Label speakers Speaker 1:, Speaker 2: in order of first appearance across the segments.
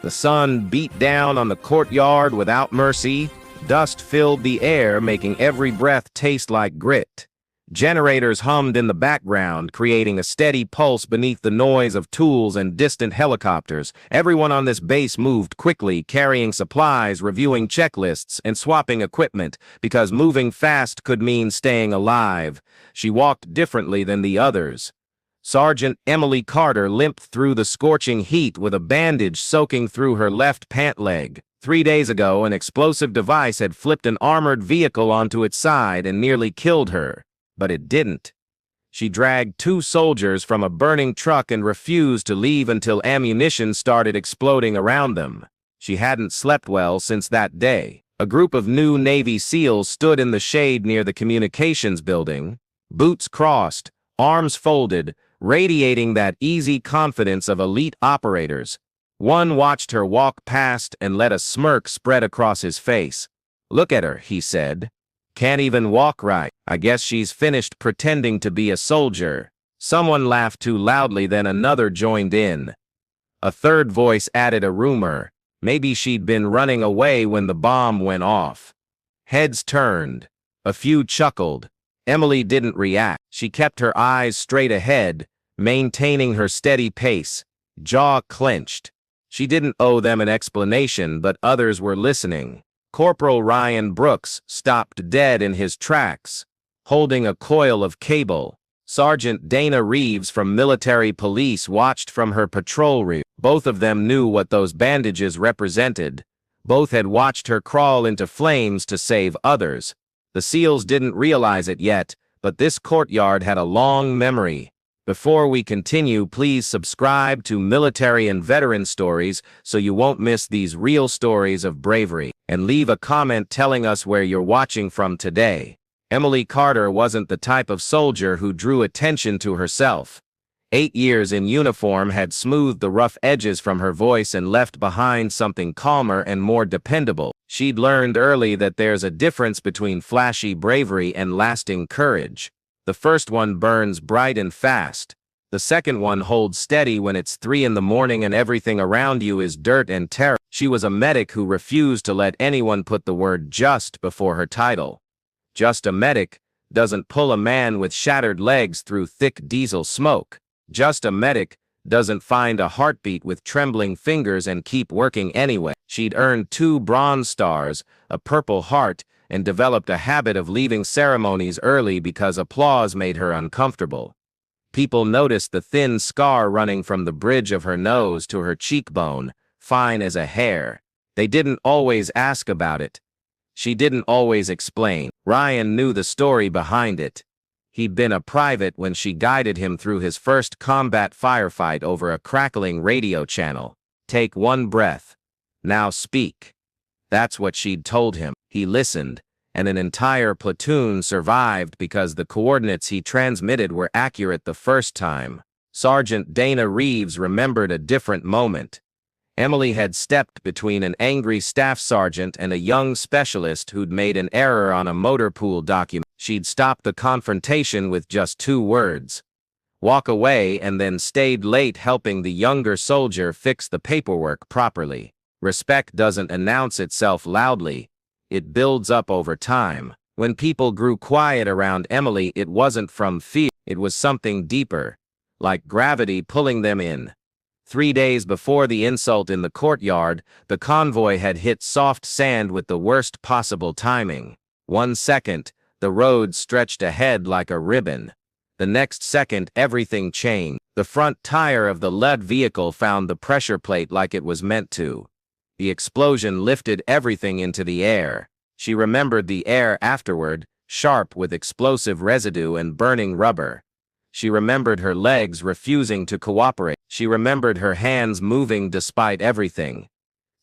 Speaker 1: The sun beat down on the courtyard without mercy. Dust filled the air, making every breath taste like grit. Generators hummed in the background, creating a steady pulse beneath the noise of tools and distant helicopters. Everyone on this base moved quickly, carrying supplies, reviewing checklists, and swapping equipment, because moving fast could mean staying alive. She walked differently than the others. Sergeant Emily Carter limped through the scorching heat with a bandage soaking through her left pant leg. 3 days ago, an explosive device had flipped an armored vehicle onto its side and nearly killed her. But it didn't. She dragged 2 soldiers from a burning truck and refused to leave until ammunition started exploding around them. She hadn't slept well since that day. A group of new Navy SEALs stood in the shade near the communications building, boots crossed, arms folded, radiating that easy confidence of elite operators. One watched her walk past and let a smirk spread across his face. "Look at her," he said. "Can't even walk right. I guess she's finished pretending to be a soldier." Someone laughed too loudly, then another joined in. A third voice added a rumor. Maybe she'd been running away when the bomb went off. Heads turned. A few chuckled. Emily didn't react. She kept her eyes straight ahead, maintaining her steady pace, jaw clenched. She didn't owe them an explanation, but others were listening. Corporal Ryan Brooks stopped dead in his tracks, holding a coil of cable. Sergeant Dana Reeves from military police watched from her patrol route. Both of them knew what those bandages represented. Both had watched her crawl into flames to save others. The SEALs didn't realize it yet, but this courtyard had a long memory. Before we continue, please subscribe to Military and Veteran Stories so you won't miss these real stories of bravery. And leave a comment telling us where you're watching from today. Emily Carter wasn't the type of soldier who drew attention to herself. 8 years in uniform had smoothed the rough edges from her voice and left behind something calmer and more dependable. She'd learned early that there's a difference between flashy bravery and lasting courage. The first one burns bright and fast. The second one holds steady when it's 3 in the morning and everything around you is dirt and terror. She was a medic who refused to let anyone put the word "just" before her title. Just a medic doesn't pull a man with shattered legs through thick diesel smoke. Just a medic doesn't find a heartbeat with trembling fingers and keep working anyway. She'd earned 2 Bronze Stars, a Purple Heart, and developed a habit of leaving ceremonies early because applause made her uncomfortable. People noticed the thin scar running from the bridge of her nose to her cheekbone, fine as a hair. They didn't always ask about it. She didn't always explain. Ryan knew the story behind it. He'd been a private when she guided him through his first combat firefight over a crackling radio channel. "Take one breath. Now speak." That's what she'd told him. He listened, and an entire platoon survived because the coordinates he transmitted were accurate the first time. Sergeant Dana Reeves remembered a different moment. Emily had stepped between an angry staff sergeant and a young specialist who'd made an error on a motor pool document. She'd stopped the confrontation with just 2 words. "Walk away," and then stayed late helping the younger soldier fix the paperwork properly. Respect doesn't announce itself loudly. It builds up over time. When people grew quiet around Emily, it wasn't from fear. It was something deeper, like gravity pulling them in. 3 days before the insult in the courtyard, the convoy had hit soft sand with the worst possible timing. 1 second, the road stretched ahead like a ribbon. The next second, everything changed. The front tire of the lead vehicle found the pressure plate like it was meant to. The explosion lifted everything into the air. She remembered the air afterward, sharp with explosive residue and burning rubber. She remembered her legs refusing to cooperate. She remembered her hands moving despite everything.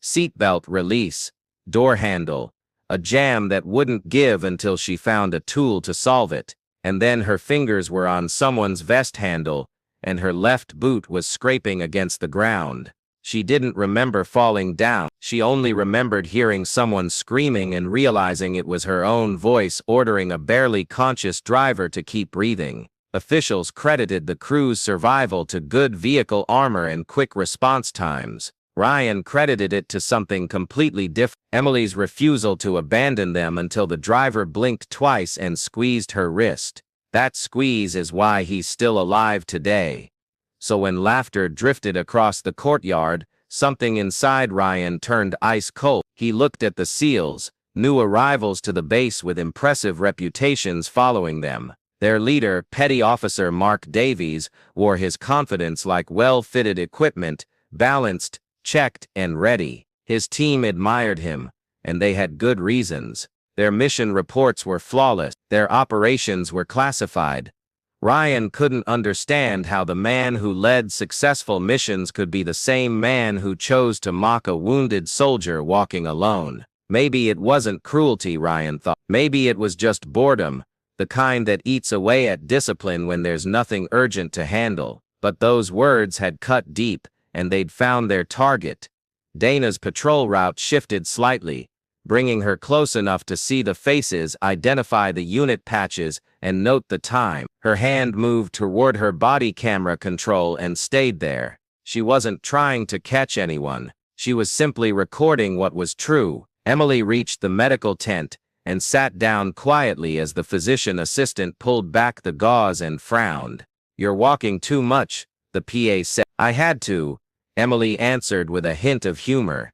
Speaker 1: Seatbelt release, door handle, a jam that wouldn't give until she found a tool to solve it. And then her fingers were on someone's vest handle, and her left boot was scraping against the ground. She didn't remember falling down. She only remembered hearing someone screaming and realizing it was her own voice ordering a barely conscious driver to keep breathing. Officials credited the crew's survival to good vehicle armor and quick response times. Ryan credited it to something completely different. Emily's refusal to abandon them until the driver blinked twice and squeezed her wrist. That squeeze is why he's still alive today. So when laughter drifted across the courtyard, something inside Ryan turned ice cold. He looked at the SEALs, new arrivals to the base with impressive reputations following them. Their leader, Petty Officer Mark Davies, wore his confidence like well-fitted equipment, balanced, checked, and ready. His team admired him, and they had good reasons. Their mission reports were flawless. Their operations were classified. Ryan couldn't understand how the man who led successful missions could be the same man who chose to mock a wounded soldier walking alone. Maybe it wasn't cruelty, Ryan thought. Maybe it was just boredom, the kind that eats away at discipline when there's nothing urgent to handle. But those words had cut deep, and they'd found their target. Dana's patrol route shifted slightly, bringing her close enough to see the faces, identify the unit patches, and note the time. Her hand moved toward her body camera control and stayed there. She wasn't trying to catch anyone. She was simply recording what was true. Emily reached the medical tent and sat down quietly as the physician assistant pulled back the gauze and frowned. "You're walking too much," the PA said. "I had to," Emily answered with a hint of humor.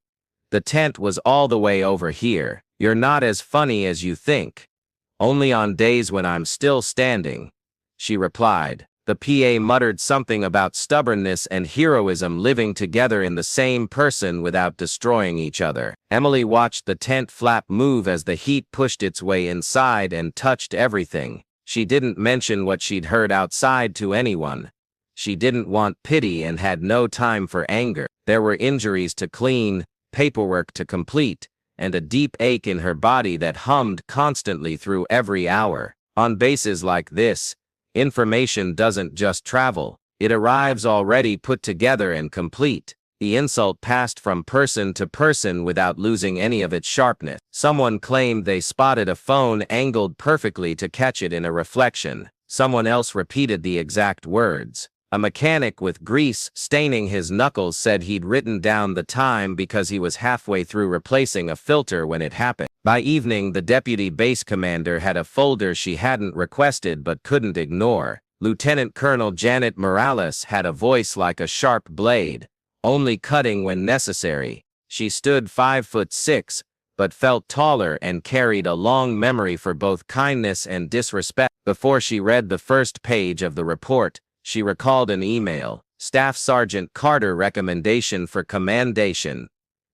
Speaker 1: "The tent was all the way over here. You're not as funny as you think. Only on days when I'm still standing," she replied. The PA muttered something about stubbornness and heroism living together in the same person without destroying each other. Emily watched the tent flap move as the heat pushed its way inside and touched everything. She didn't mention what she'd heard outside to anyone. She didn't want pity and had no time for anger. There were injuries to clean, paperwork to complete, and a deep ache in her body that hummed constantly through every hour. On bases like this, information doesn't just travel, it arrives already put together and complete. The insult passed from person to person without losing any of its sharpness. Someone claimed they spotted a phone angled perfectly to catch it in a reflection. Someone else repeated the exact words. A mechanic with grease staining his knuckles said he'd written down the time because he was halfway through replacing a filter when it happened. By evening, the deputy base commander had a folder she hadn't requested but couldn't ignore. Lieutenant Colonel Janet Morales had a voice like a sharp blade, only cutting when necessary. She stood 5'6", but felt taller and carried a long memory for both kindness and disrespect. Before she read the first page of the report, she recalled an email. Staff Sergeant Carter recommendation for commendation.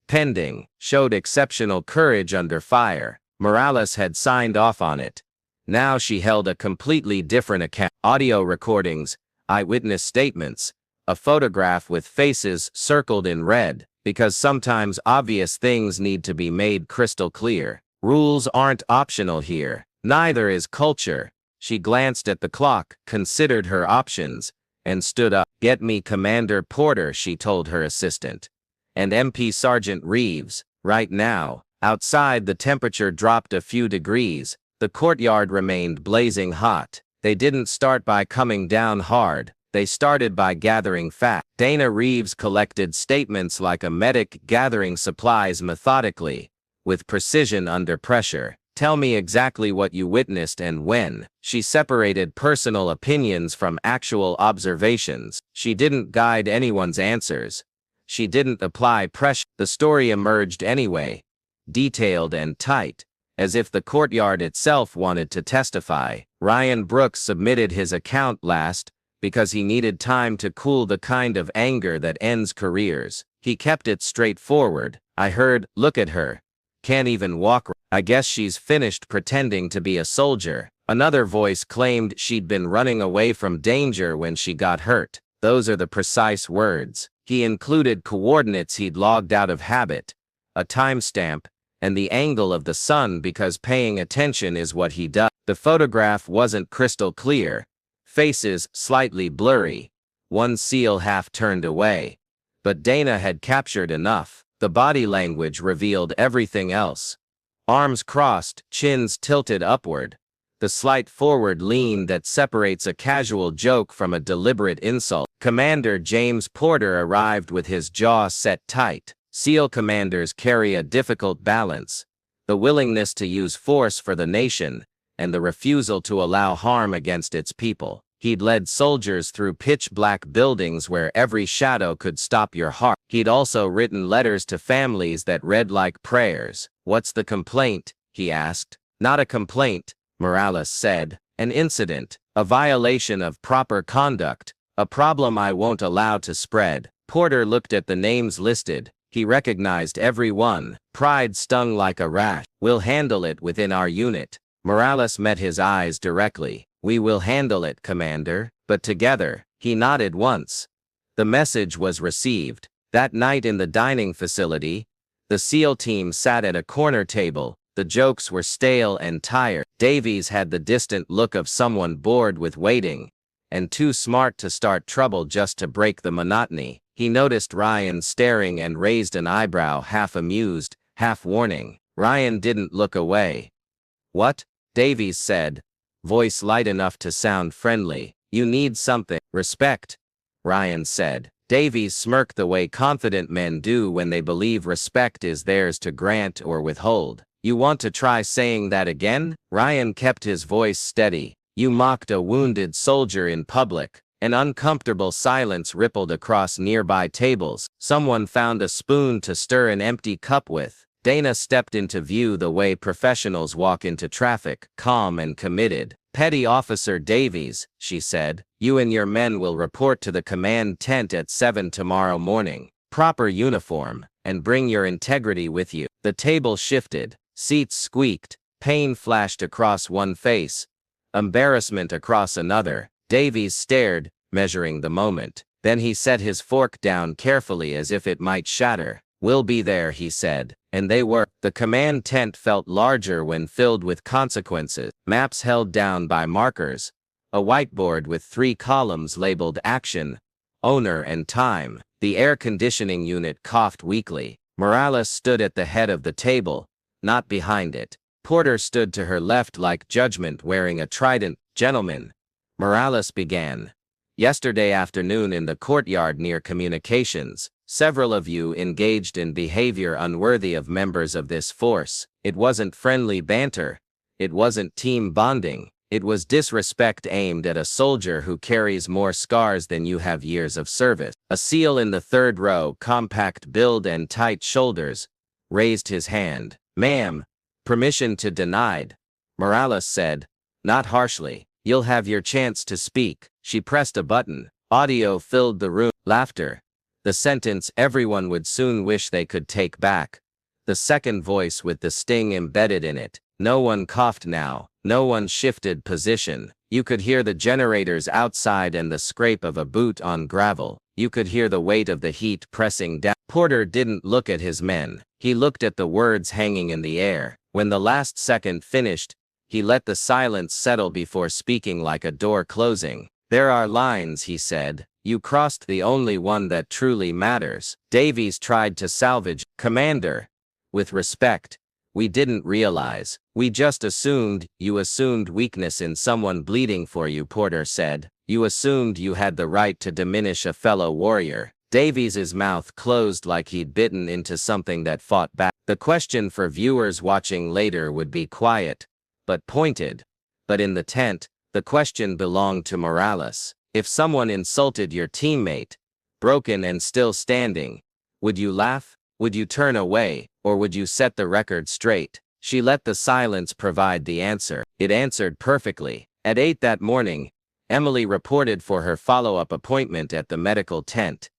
Speaker 1: Pending. Showed exceptional courage under fire. Morales had signed off on it. Now she held a completely different account. Audio recordings, eyewitness statements, a photograph with faces circled in red, because sometimes obvious things need to be made crystal clear. Rules aren't optional here. Neither is culture. She glanced at the clock, considered her options, and stood up. "Get me Commander Porter," she told her assistant. "And MP Sergeant Reeves, right now." Outside, the temperature dropped a few degrees. The courtyard remained blazing hot. They didn't start by coming down hard. They started by gathering fat. Dana Reeves collected statements like a medic gathering supplies methodically, with precision under pressure. "Tell me exactly what you witnessed and when." She separated personal opinions from actual observations. She didn't guide anyone's answers. She didn't apply pressure. The story emerged anyway, detailed and tight, as if the courtyard itself wanted to testify. Ryan Brooks submitted his account last because he needed time to cool the kind of anger that ends careers. He kept it straightforward. "I heard, look at her. Can't even walk. I guess she's finished pretending to be a soldier." Another voice claimed she'd been running away from danger when she got hurt. Those are the precise words. He included coordinates he'd logged out of habit, a timestamp, and the angle of the sun because paying attention is what he does. The photograph wasn't crystal clear. Faces slightly blurry. One SEAL half turned away. But Dana had captured enough. The body language revealed everything else. Arms crossed, chins tilted upward. The slight forward lean that separates a casual joke from a deliberate insult. Commander James Porter arrived with his jaw set tight. SEAL commanders carry a difficult balance: the willingness to use force for the nation, and the refusal to allow harm against its people. He'd led soldiers through pitch-black buildings where every shadow could stop your heart. He'd also written letters to families that read like prayers. "What's the complaint?" he asked. "Not a complaint," Morales said. "An incident, a violation of proper conduct, a problem I won't allow to spread." Porter looked at the names listed. He recognized every one. Pride stung like a rash. "We'll handle it within our unit." Morales met his eyes directly. "We will handle it, Commander, but together." He nodded once. The message was received. That night in the dining facility, the SEAL team sat at a corner table. The jokes were stale and tired. Davies had the distant look of someone bored with waiting, and too smart to start trouble just to break the monotony. He noticed Ryan staring and raised an eyebrow, half amused, half warning. Ryan didn't look away. "What?" Davies said, voice light enough to sound friendly. "You need something." "Respect," Ryan said. Davies smirked the way confident men do when they believe respect is theirs to grant or withhold. "You want to try saying that again?" Ryan kept his voice steady. "You mocked a wounded soldier in public." An uncomfortable silence rippled across nearby tables. Someone found a spoon to stir an empty cup with. Dana stepped into view the way professionals walk into traffic, calm and committed. "Petty Officer Davies," she said, "you and your men will report to the command tent at 7 tomorrow morning. Proper uniform, and bring your integrity with you." The table shifted. Seats squeaked. Pain flashed across one face, embarrassment across another. Davies stared, measuring the moment. Then he set his fork down carefully as if it might shatter. "We'll be there," he said. And they were. The command tent felt larger when filled with consequences. Maps held down by markers. A whiteboard with 3 columns labeled action, owner and time. The air conditioning unit coughed weakly. Morales stood at the head of the table, not behind it. Porter stood to her left like judgment wearing a trident. "Gentlemen," Morales began. "Yesterday afternoon in the courtyard near communications, several of you engaged in behavior unworthy of members of this force. It wasn't friendly banter. It wasn't team bonding. It was disrespect aimed at a soldier who carries more scars than you have years of service." A SEAL in the third row, compact build and tight shoulders, raised his hand. "Ma'am, permission to denied," Morales said, not harshly. "You'll have your chance to speak." She pressed a button. Audio filled the room. Laughter. The sentence everyone would soon wish they could take back. The second voice with the sting embedded in it. No one coughed now. No one shifted position. You could hear the generators outside and the scrape of a boot on gravel. You could hear the weight of the heat pressing down. Porter didn't look at his men. He looked at the words hanging in the air. When the last second finished, he let the silence settle before speaking like a door closing. "There are lines," he said. "You crossed the only one that truly matters." Davies tried to salvage. "Commander, with respect, we didn't realize. We just assumed." "You assumed weakness in someone bleeding for you," Porter said. "You assumed you had the right to diminish a fellow warrior." Davies's mouth closed like he'd bitten into something that fought back. The question for viewers watching later would be quiet, but pointed. But in the tent, the question belonged to Morales. If someone insulted your teammate, broken and still standing, would you laugh? Would you turn away? Or would you set the record straight? She let the silence provide the answer. It answered perfectly. At 8 that morning, Emily reported for her follow-up appointment at the medical tent.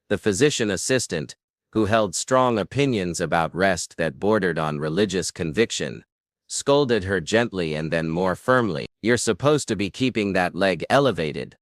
Speaker 1: The physician assistant, who held strong opinions about rest that bordered on religious conviction, scolded her gently and then more firmly. "You're supposed to be keeping that leg elevated,"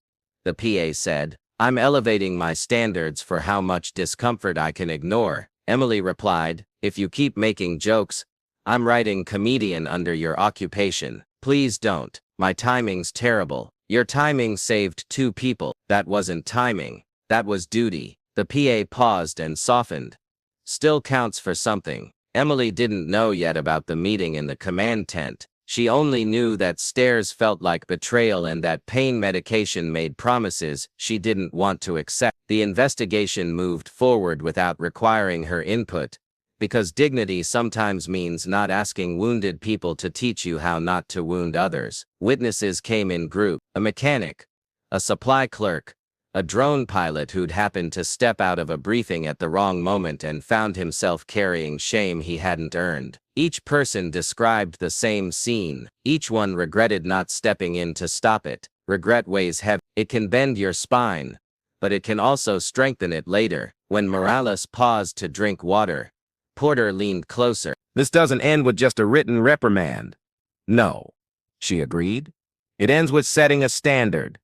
Speaker 1: the PA said. "I'm elevating my standards for how much discomfort I can ignore," Emily replied. "If you keep making jokes, I'm writing comedian under your occupation. Please don't. My timing's terrible." "Your timing saved 2 people. That wasn't timing. That was duty." The PA paused and softened. "Still counts for something." Emily didn't know yet about the meeting in the command tent. She only knew that stares felt like betrayal and that pain medication made promises she didn't want to accept. The investigation moved forward without requiring her input, because dignity sometimes means not asking wounded people to teach you how not to wound others. Witnesses came in group: a mechanic, a supply clerk, a drone pilot who'd happened to step out of a briefing at the wrong moment and found himself carrying shame he hadn't earned. Each person described the same scene. Each one regretted not stepping in to stop it. Regret weighs heavy. It can bend your spine, but it can also strengthen it later. When Morales paused to drink water, Porter leaned closer. "This doesn't end with just a written reprimand." "No," she agreed. "It ends with setting a standard.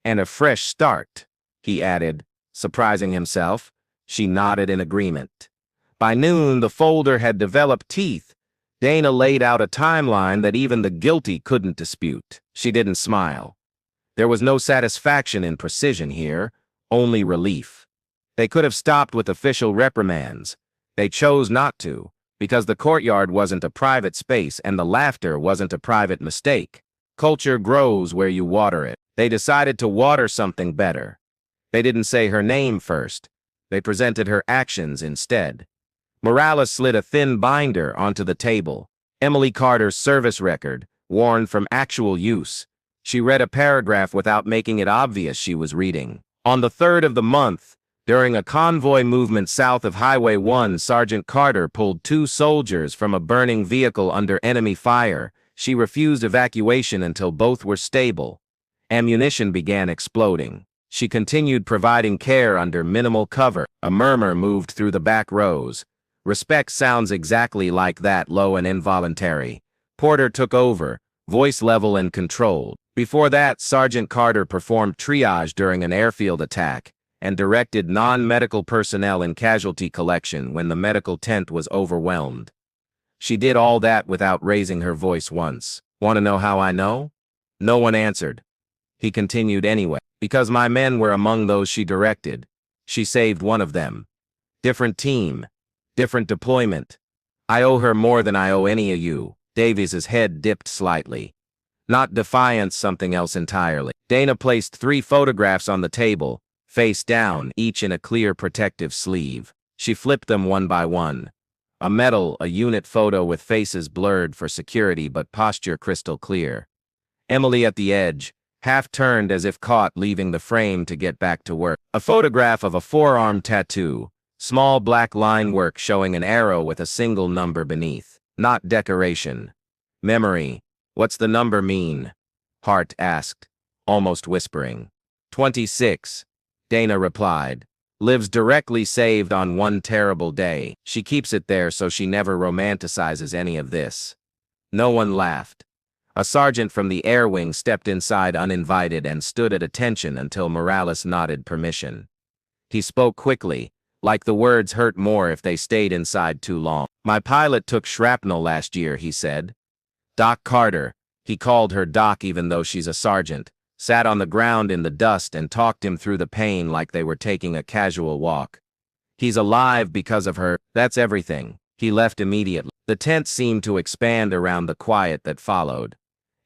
Speaker 1: And a fresh start," he added, surprising himself. She nodded in agreement. By noon, the folder had developed teeth. Dana laid out a timeline that even the guilty couldn't dispute. She didn't smile. There was no satisfaction in precision here, only relief. They could have stopped with official reprimands. They chose not to, because the courtyard wasn't a private space and the laughter wasn't a private mistake. Culture grows where you water it. They decided to water something better. They didn't say her name first. They presented her actions instead. Morales slid a thin binder onto the table. Emily Carter's service record, worn from actual use. She read a paragraph without making it obvious she was reading. On the 3rd of the month, during a convoy movement south of Highway 1, Sergeant Carter pulled 2 soldiers from a burning vehicle under enemy fire. She refused evacuation until both were stable. Ammunition began exploding. She continued providing care under minimal cover. A murmur moved through the back rows. Respect sounds exactly like that, low and involuntary. Porter took over, voice level and controlled. Before that, Sergeant Carter performed triage during an airfield attack and directed non-medical personnel in casualty collection when the medical tent was overwhelmed. She did all that without raising her voice once. "Want to know how I know?" No one answered. He continued anyway. "Because my men were among those she directed. She saved one of them. Different team. Different deployment. I owe her more than I owe any of you." Davies's head dipped slightly. "Not defiance, something else entirely." Dana placed 3 photographs on the table, face down, each in a clear protective sleeve. She flipped them one by one. A medal, a unit photo with faces blurred for security but posture crystal clear. Emily at the edge, half turned as if caught leaving the frame to get back to work. A photograph of a forearm tattoo, small black line work showing an arrow with a single number beneath. Not decoration. Memory. "What's the number mean?" Hart asked, almost whispering. 26. Dana replied. "Lives directly saved on one terrible day. She keeps it there so she never romanticizes any of this." No one laughed. A sergeant from the air wing stepped inside uninvited and stood at attention until Morales nodded permission. He spoke quickly, like the words hurt more if they stayed inside too long. "My pilot took shrapnel last year," he said. Doc Carter, he called her Doc even though she's a sergeant, sat on the ground in the dust and talked him through the pain like they were taking a casual walk. "He's alive because of her. That's everything." He left immediately. The tent seemed to expand around the quiet that followed.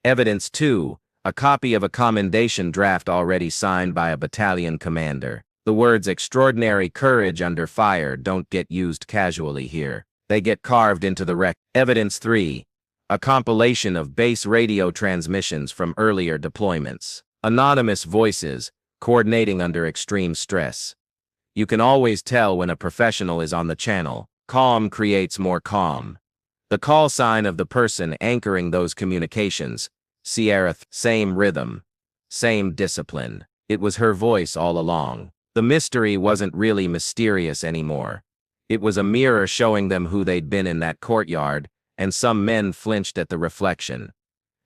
Speaker 1: Evidence 2, a copy of a commendation draft already signed by a battalion commander. The words "extraordinary courage under fire" don't get used casually here. They get carved into the record. Evidence 3, a compilation of base radio transmissions from earlier deployments. Anonymous voices, coordinating under extreme stress. You can always tell when a professional is on the channel. Calm creates more calm. The call sign of the person anchoring those communications, Sierra, same rhythm, same discipline. It was her voice all along. The mystery wasn't really mysterious anymore. It was a mirror showing them who they'd been in that courtyard, and some men flinched at the reflection.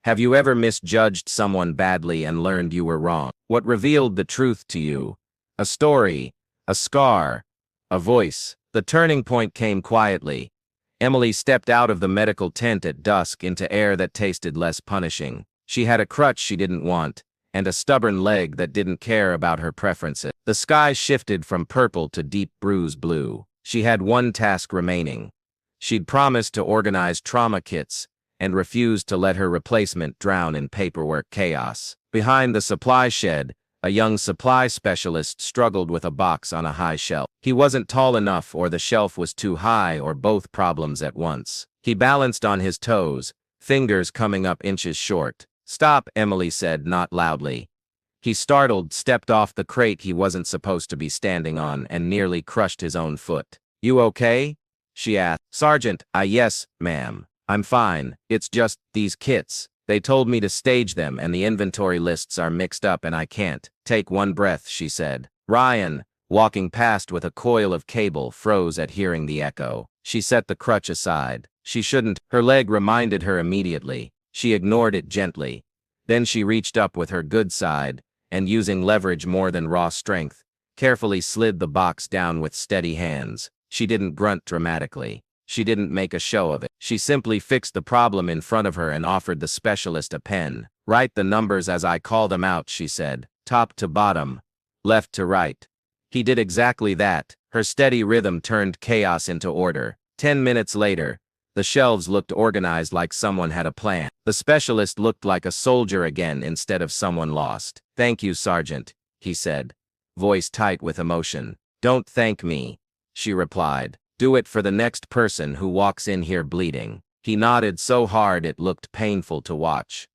Speaker 1: Have you ever misjudged someone badly and learned you were wrong? What revealed the truth to you? A story, a scar, a voice. The turning point came quietly. Emily stepped out of the medical tent at dusk into air that tasted less punishing. She had a crutch she didn't want, and a stubborn leg that didn't care about her preferences. The sky shifted from purple to deep bruise blue. She had one task remaining. She'd promised to organize trauma kits, and refused to let her replacement drown in paperwork chaos. Behind the supply shed, a young supply specialist struggled with a box on a high shelf. He wasn't tall enough, or the shelf was too high, or both problems at once. He balanced on his toes, fingers coming up inches short. "Stop," Emily said, not loudly. He, startled, stepped off the crate he wasn't supposed to be standing on and nearly crushed his own foot. "You okay?" she asked. "Sergeant, yes, ma'am. I'm fine. It's just, these kits. They told me to stage them and the inventory lists are mixed up and I can't." "Take one breath," she said. Ryan, walking past with a coil of cable, froze at hearing the echo. She set the crutch aside. She shouldn't. Her leg reminded her immediately. She ignored it gently. Then she reached up with her good side, and using leverage more than raw strength, carefully slid the box down with steady hands. She didn't grunt dramatically. She didn't make a show of it. She simply fixed the problem in front of her and offered the specialist a pen. "Write the numbers as I call them out," she said. "Top to bottom, left to right." He did exactly that. Her steady rhythm turned chaos into order. 10 minutes later, the shelves looked organized, like someone had a plan. The specialist looked like a soldier again instead of someone lost. "Thank you, Sergeant," he said, voice tight with emotion. "Don't thank me," she replied. "Do it for the next person who walks in here bleeding." He nodded so hard it looked painful to watch.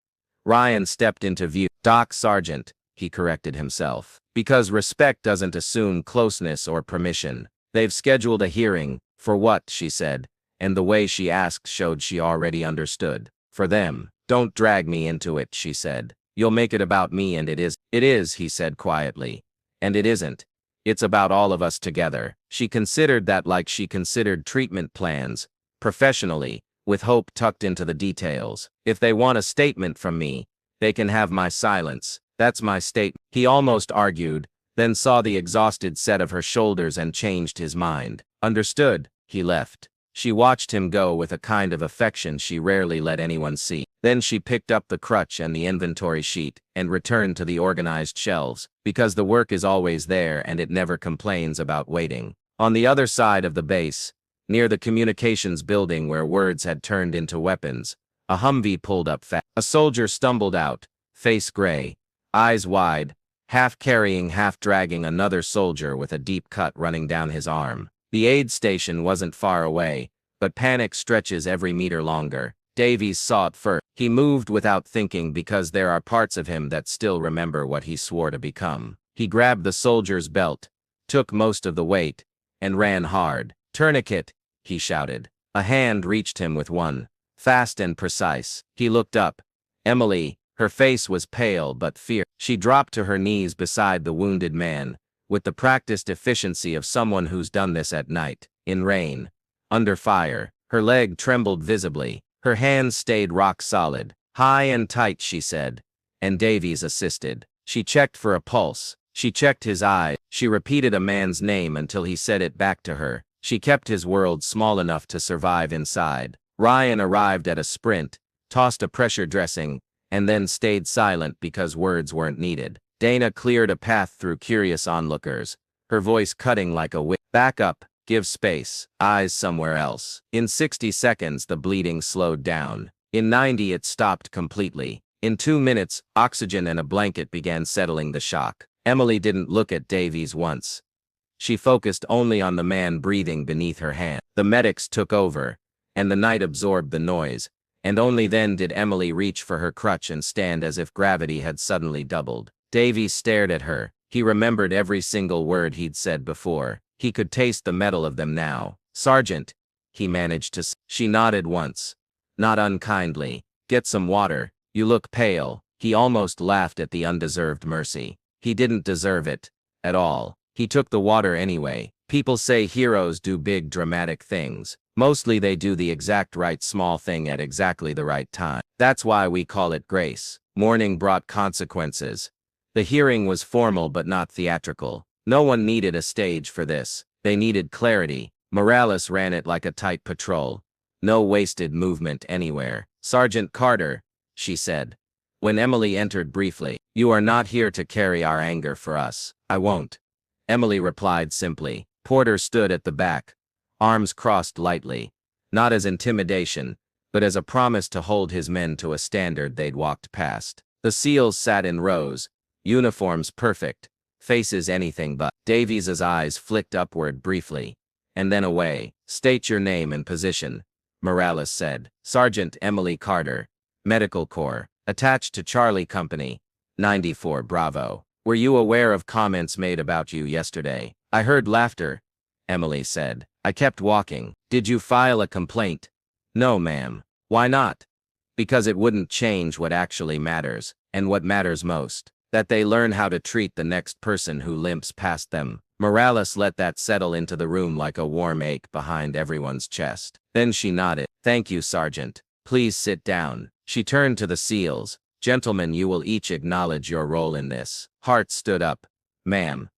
Speaker 1: Ryan stepped into view. "Doc, Sergeant," he corrected himself. "Because respect doesn't assume closeness or permission." "They've scheduled a hearing." "For what?" she said, and the way she asked showed she already understood. "For them." "Don't drag me into it," she said. "You'll make it about me, and it is." "It is," he said quietly. "And it isn't. It's about all of us together." She considered that like she considered treatment plans, professionally, with hope tucked into the details. "If they want a statement from me, they can have my silence. That's my statement." He almost argued, then saw the exhausted set of her shoulders and changed his mind. "Understood." He left. She watched him go with a kind of affection she rarely let anyone see. Then she picked up the crutch and the inventory sheet and returned to the organized shelves, because the work is always there and it never complains about waiting. On the other side of the base, near the communications building where words had turned into weapons, a Humvee pulled up fast. A soldier stumbled out, face gray, eyes wide, half carrying, half dragging another soldier with a deep cut running down his arm. The aid station wasn't far away, but panic stretches every meter longer. Davies saw it first. He moved without thinking because there are parts of him that still remember what he swore to become. He grabbed the soldier's belt, took most of the weight, and ran hard. "Tourniquet," he shouted. A hand reached him with one, fast and precise. He looked up. Emily, her face was pale but fierce. She dropped to her knees beside the wounded man, with the practiced efficiency of someone who's done this at night, in rain, under fire. Her leg trembled visibly. Her hands stayed rock solid. "High and tight," she said, and Davies assisted. She checked for a pulse. She checked his eyes. She repeated a man's name until he said it back to her. She kept his world small enough to survive inside. Ryan arrived at a sprint, tossed a pressure dressing, and then stayed silent because words weren't needed. Dana cleared a path through curious onlookers, her voice cutting like a whip. "Back up, give space, eyes somewhere else." In 60 seconds the bleeding slowed down. In 90 it stopped completely. In 2 minutes, oxygen and a blanket began settling the shock. Emily didn't look at Davies once. She focused only on the man breathing beneath her hand. The medics took over, and the night absorbed the noise, and only then did Emily reach for her crutch and stand as if gravity had suddenly doubled. Davies stared at her. He remembered every single word he'd said before. He could taste the metal of them now. "Sergeant," he managed to say. She nodded once, not unkindly. "Get some water. You look pale." He almost laughed at the undeserved mercy. He didn't deserve it, at all. He took the water anyway. People say heroes do big dramatic things. Mostly they do the exact right small thing at exactly the right time. That's why we call it grace. Morning brought consequences. The hearing was formal but not theatrical. No one needed a stage for this. They needed clarity. Morales ran it like a tight patrol. No wasted movement anywhere. "Sergeant Carter," she said, when Emily entered briefly, "you are not here to carry our anger for us." "I won't," Emily replied simply. Porter stood at the back, arms crossed lightly. Not as intimidation, but as a promise to hold his men to a standard they'd walked past. The SEALs sat in rows, uniforms perfect, faces anything but. Davies's eyes flicked upward briefly, and then away. "State your name and position," Morales said. "Sergeant Emily Carter, Medical Corps, attached to Charlie Company, 94 Bravo. Were you aware of comments made about you yesterday?" "I heard laughter," Emily said. "I kept walking." "Did you file a complaint?" "No, ma'am." "Why not?" "Because it wouldn't change what actually matters, and what matters most. That they learn how to treat the next person who limps past them." Morales let that settle into the room like a warm ache behind everyone's chest. Then she nodded. "Thank you, Sergeant. Please sit down." She turned to the SEALs. "Gentlemen, you will each acknowledge your role in this." Hart stood up. "Ma'am."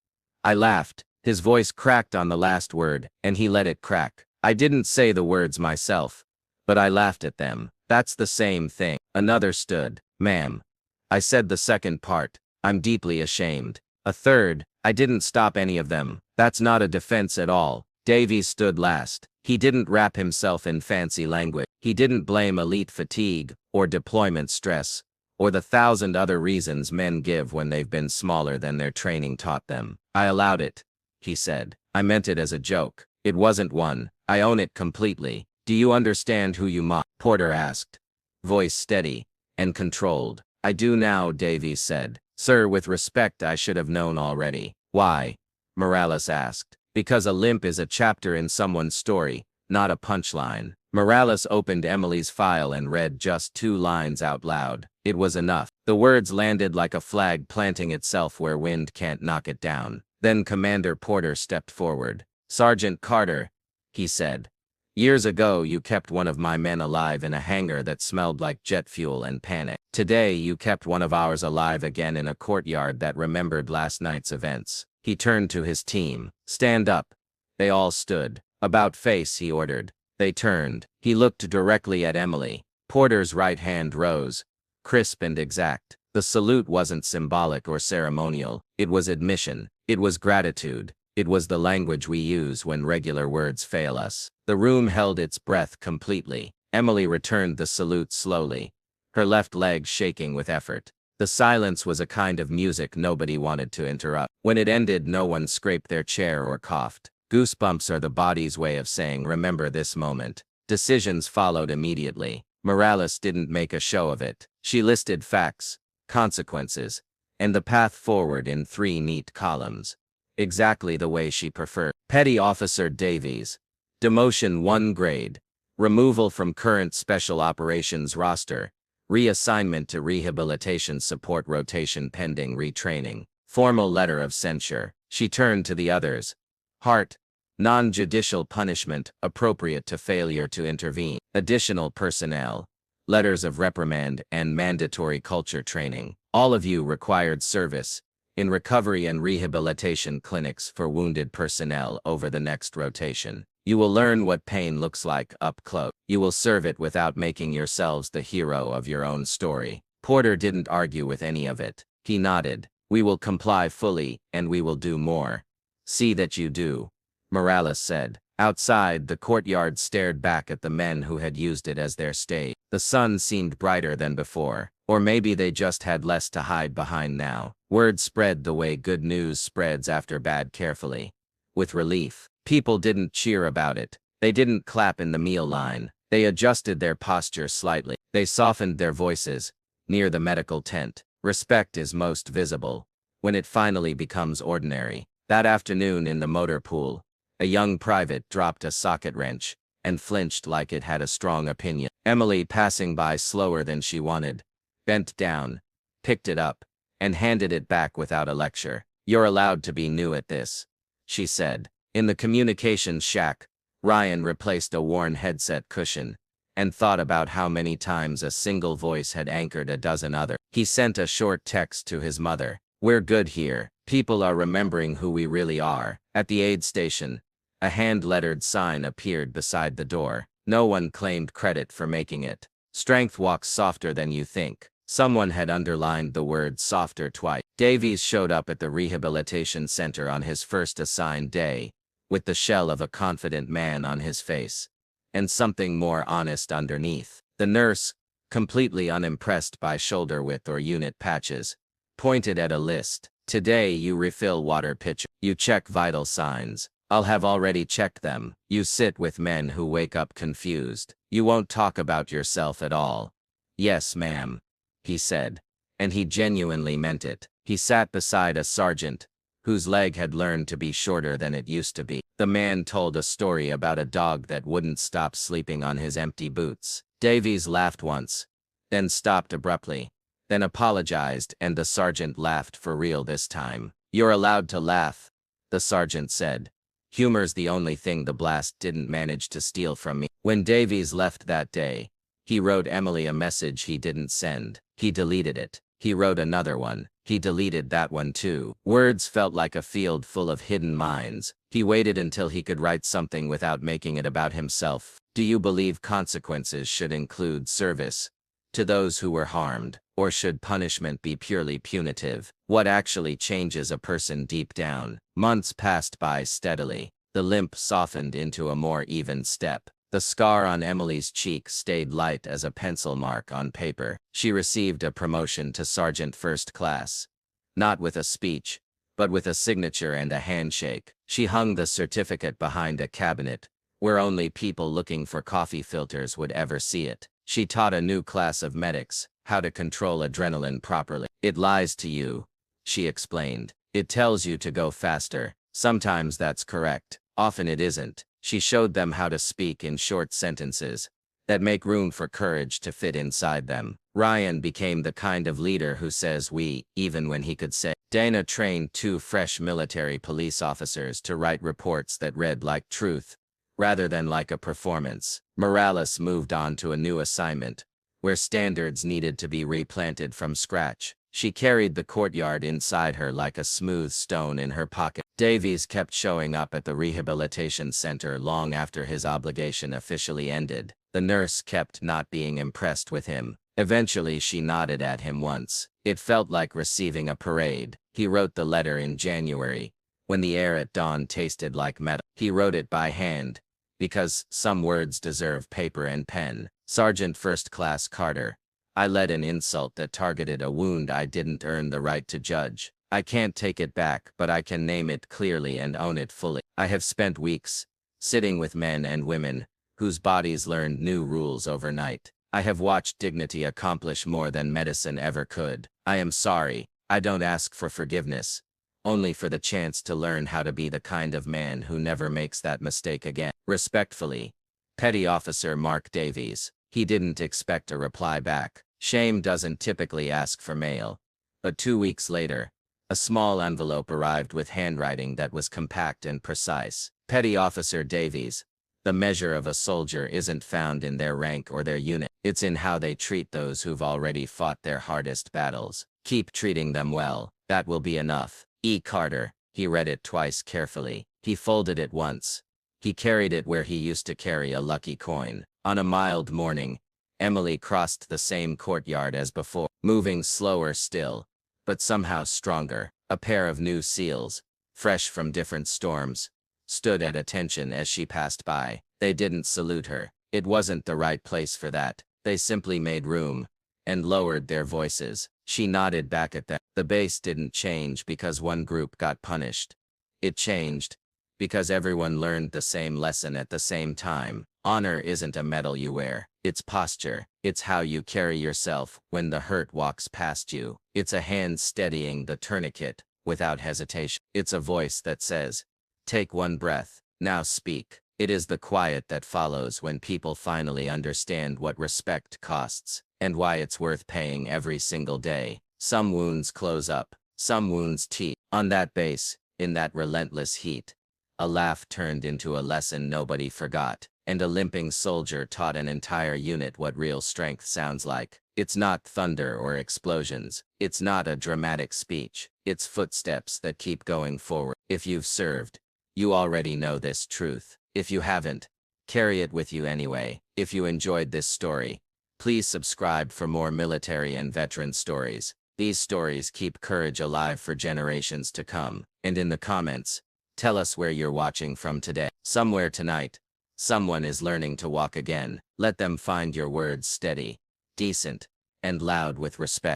Speaker 1: I laughed. His voice cracked on the last word, and he let it crack. "I didn't say the words myself, but I laughed at them. That's the same thing." Another stood. "Ma'am. I said the second part. I'm deeply ashamed." A third. "I didn't stop any of them." "That's not a defense at all." Davies stood last. He didn't wrap himself in fancy language. He didn't blame elite fatigue, or deployment stress, or the 1,000 other reasons men give when they've been smaller than their training taught them. "I allowed it," he said. "I meant it as a joke. It wasn't one. I own it completely." "Do you understand who you mock?" Porter asked, voice steady and controlled. "I do now," Davies said. "Sir, with respect, I should have known already." "Why?" Morales asked. "Because a limp is a chapter in someone's story, not a punchline." Morales opened Emily's file and read just 2 lines out loud. It was enough. The words landed like a flag planting itself where wind can't knock it down. Then Commander Porter stepped forward. "Sergeant Carter," he said. "Years ago you kept one of my men alive in a hangar that smelled like jet fuel and panic. Today you kept one of ours alive again in a courtyard that remembered last night's events." He turned to his team. "Stand up." They all stood. "About face," he ordered. They turned. He looked directly at Emily. Porter's right hand rose, crisp and exact. The salute wasn't symbolic or ceremonial. It was admission. It was gratitude. It was the language we use when regular words fail us. The room held its breath completely. Emily returned the salute slowly, her left leg shaking with effort. The silence was a kind of music nobody wanted to interrupt. When it ended, no one scraped their chair or coughed. Goosebumps are the body's way of saying, "Remember this moment." Decisions followed immediately. Morales didn't make a show of it. She listed facts, consequences, and the path forward in 3 neat columns. Exactly the way she preferred. Petty Officer Davies. Demotion 1 grade. Removal from current Special Operations roster. Reassignment to Rehabilitation Support rotation pending retraining. Formal letter of censure. She turned to the others. Hart. Non-judicial punishment appropriate to failure to intervene. Additional personnel. Letters of reprimand and mandatory culture training. All of you required service in recovery and rehabilitation clinics for wounded personnel over the next rotation. You will learn what pain looks like up close. You will serve it without making yourselves the hero of your own story. Porter didn't argue with any of it. He nodded. "We will comply fully, and we will do more." "See that you do," Morales said. Outside, the courtyard stared back at the men who had used it as their stage. The sun seemed brighter than before, or maybe they just had less to hide behind now. Word spread the way good news spreads after bad, carefully. With relief. People didn't cheer about it. They didn't clap in the meal line. They adjusted their posture slightly. They softened their voices. Near the medical tent, respect is most visible when it finally becomes ordinary. That afternoon in the motor pool, a young private dropped a socket wrench and flinched like it had a strong opinion. Emily, passing by slower than she wanted, bent down, picked it up, and handed it back without a lecture. "You're allowed to be new at this," she said. In the communications shack, Ryan replaced a worn headset cushion and thought about how many times a single voice had anchored a dozen others. He sent a short text to his mother. "We're good here. People are remembering who we really are." At the aid station, a hand-lettered sign appeared beside the door. No one claimed credit for making it. "Strength walks softer than you think." Someone had underlined the word "softer" twice. Davies showed up at the rehabilitation center on his first assigned day, with the shell of a confident man on his face, and something more honest underneath. The nurse, completely unimpressed by shoulder width or unit patches, pointed at a list. Today you refill water pitcher. You check vital signs. I'll have already checked them. You sit with men who wake up confused. You won't talk about yourself at all. Yes, ma'am, he said. And he genuinely meant it. He sat beside a sergeant, whose leg had learned to be shorter than it used to be. The man told a story about a dog that wouldn't stop sleeping on his empty boots. Davies laughed once, then stopped abruptly, then apologized, and the sergeant laughed for real this time. You're allowed to laugh, the sergeant said. Humor's the only thing the blast didn't manage to steal from me. When Davies left that day, he wrote Emily a message he didn't send. He deleted it. He wrote another one. He deleted that one too. Words felt like a field full of hidden mines. He waited until he could write something without making it about himself. Do you believe consequences should include service to those who were harmed, or should punishment be purely punitive? What actually changes a person deep down? Months passed by steadily. The limp softened into a more even step. The scar on Emily's cheek stayed light as a pencil mark on paper. She received a promotion to sergeant first class. Not with a speech, but with a signature and a handshake. She hung the certificate behind a cabinet, where only people looking for coffee filters would ever see it. She taught a new class of medics how to control adrenaline properly. It lies to you, she explained. It tells you to go faster. Sometimes that's correct. Often it isn't. She showed them how to speak in short sentences that make room for courage to fit inside them. Ryan became the kind of leader who says we, even when he could say. Dana trained 2 fresh military police officers to write reports that read like truth, rather than like a performance. Morales moved on to a new assignment, where standards needed to be replanted from scratch. She carried the courtyard inside her like a smooth stone in her pocket. Davies kept showing up at the rehabilitation center long after his obligation officially ended. The nurse kept not being impressed with him. Eventually she nodded at him once. It felt like receiving a parade. He wrote the letter in January, when the air at dawn tasted like metal. He wrote it by hand, because some words deserve paper and pen. Sergeant First Class Carter. I led an insult that targeted a wound I didn't earn the right to judge. I can't take it back, but I can name it clearly and own it fully. I have spent weeks sitting with men and women whose bodies learned new rules overnight. I have watched dignity accomplish more than medicine ever could. I am sorry. I don't ask for forgiveness, only for the chance to learn how to be the kind of man who never makes that mistake again. Respectfully, Petty Officer Mark Davies. He didn't expect a reply back. Shame doesn't typically ask for mail. But 2 weeks later, a small envelope arrived with handwriting that was compact and precise. Petty Officer Davies. The measure of a soldier isn't found in their rank or their unit. It's in how they treat those who've already fought their hardest battles. Keep treating them well. That will be enough. E. Carter. He read it twice carefully. He folded it once. He carried it where he used to carry a lucky coin. On a mild morning, Emily crossed the same courtyard as before, moving slower still, but somehow stronger. A pair of new seals, fresh from different storms, stood at attention as she passed by. They didn't salute her. It wasn't the right place for that. They simply made room and lowered their voices. She nodded back at them. The base didn't change because one group got punished. It changed because everyone learned the same lesson at the same time. Honor isn't a medal you wear. It's posture. It's how you carry yourself when the hurt walks past you. It's a hand steadying the tourniquet without hesitation. It's a voice that says, take one breath, now speak. It is the quiet that follows when people finally understand what respect costs and why it's worth paying every single day. Some wounds close up, some wounds teeth. On that base, in that relentless heat, a laugh turned into a lesson nobody forgot, and a limping soldier taught an entire unit what real strength sounds like. It's not thunder or explosions. It's not a dramatic speech. It's footsteps that keep going forward. If you've served, you already know this truth. If you haven't, carry it with you anyway. If you enjoyed this story, please subscribe for more military and veteran stories. These stories keep courage alive for generations to come. And in the comments, tell us where you're watching from today. Somewhere tonight, Someone is learning to walk again. Let them find your words steady, decent, and loud with respect.